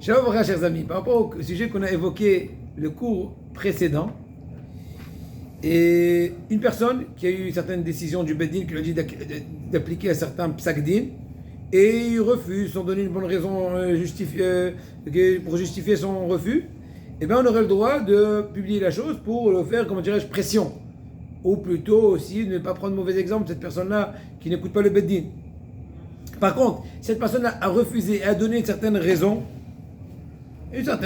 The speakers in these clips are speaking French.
Shalom Aleichem, chers amis, par rapport au sujet qu'on a évoqué le cours précédent, et une personne qui a eu certaines décisions du Beddin qui lui a dit d'appliquer à certains psakdin, et il refuse sans donner une bonne raison pour justifier son refus, eh bien on aurait le droit de publier la chose pour le faire, comment dirais-je, pression. Ou plutôt aussi ne pas prendre mauvais exemple de cette personne-là qui n'écoute pas le Beddin. Par contre, cette personne-là a refusé et a donné une certaine raison, eh bien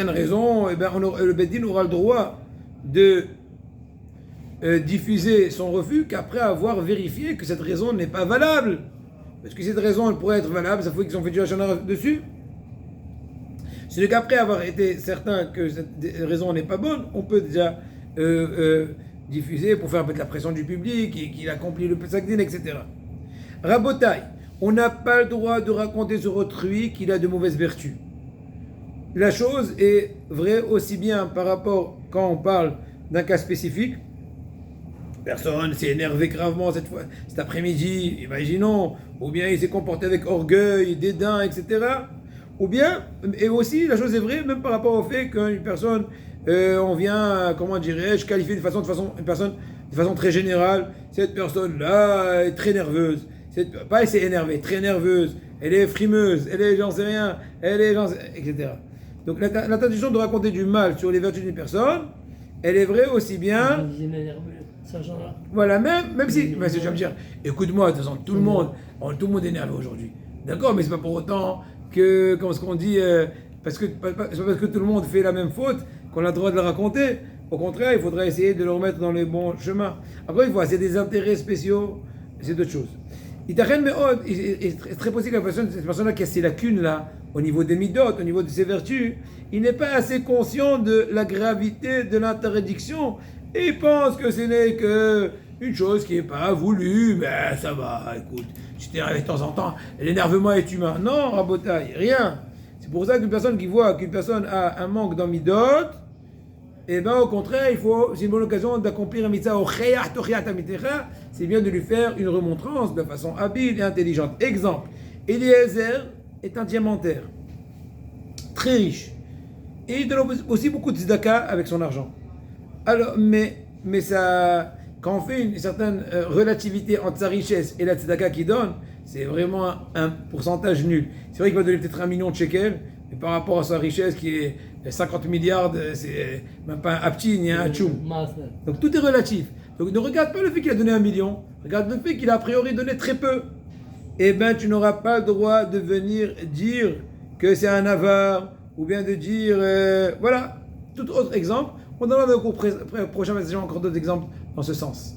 le Beddin aura le droit de diffuser son refus qu'après avoir vérifié que cette raison n'est pas valable. Parce que cette raison elle pourrait être valable, ça faut qu'ils ont fait du Hachana dessus. C'est qu'après avoir été certain que cette raison n'est pas bonne, on peut déjà diffuser pour faire mettre la pression du public et qu'il accomplit le Pesach Din, etc. Rabotai, on n'a pas le droit de raconter sur autrui qu'il a de mauvaises vertus. La chose est vraie aussi bien par rapport quand on parle d'un cas spécifique. Personne s'est énervé gravement cet après-midi, imaginons, ou bien il s'est comporté avec orgueil, dédain, etc. Ou bien, et aussi la chose est vraie même par rapport au fait qu'une personne, on vient, comment dirais-je, qualifier une personne de façon très générale, cette personne-là est très nerveuse. Pas elle s'est énervée, très nerveuse, elle est frimeuse, elle est j'en sais rien, etc. Donc l'intention de raconter du mal sur les vertus d'une personne, elle est vraie aussi bien. Voilà, même si, mais je vais me dire, écoute-moi, de toute façon, tout le monde est nerveux aujourd'hui. D'accord, mais c'est pas pour autant que, comment est-ce qu'on dit, c'est pas parce que tout le monde fait la même faute qu'on a le droit de la raconter. Au contraire, il faudrait essayer de le remettre dans les bons chemins. Après, une fois, c'est des intérêts spéciaux, c'est d'autres choses. Il est très possible que cette personne-là qui a ces lacunes-là, au niveau des midot, au niveau de ses vertus, il n'est pas assez conscient de la gravité de l'interdiction et il pense que ce n'est qu'une chose qui n'est pas voulue, mais ça va, écoute, tu t'énerves de temps en temps, l'énervement est humain. Non, rabotaille, rien. C'est pour ça qu'une personne qui voit qu'une personne a un manque dans midot, et bien au contraire, c'est une bonne occasion d'accomplir un mitzvah au chayat tochiat amitecha, c'est bien de lui faire une remontrance de façon habile et intelligente. Exemple, Eliezer est un diamantaire, très riche, et il donne aussi beaucoup de tzedaka avec son argent. Alors, mais ça, quand on fait une certaine relativité entre sa richesse et la tzedaka qu'il donne, c'est vraiment un pourcentage nul. C'est vrai qu'il va donner peut-être 1 million de shekels, mais par rapport à sa richesse qui est 50 milliards, c'est même pas un apti ni un tchoum. Donc tout est relatif. Donc ne regarde pas le fait qu'il a donné 1 million, regarde le fait qu'il a priori donné très peu. Eh bien tu n'auras pas le droit de venir dire que c'est un avare, ou bien de dire, voilà, tout autre exemple. On donnera au cours prochain encore d'autres exemples dans ce sens.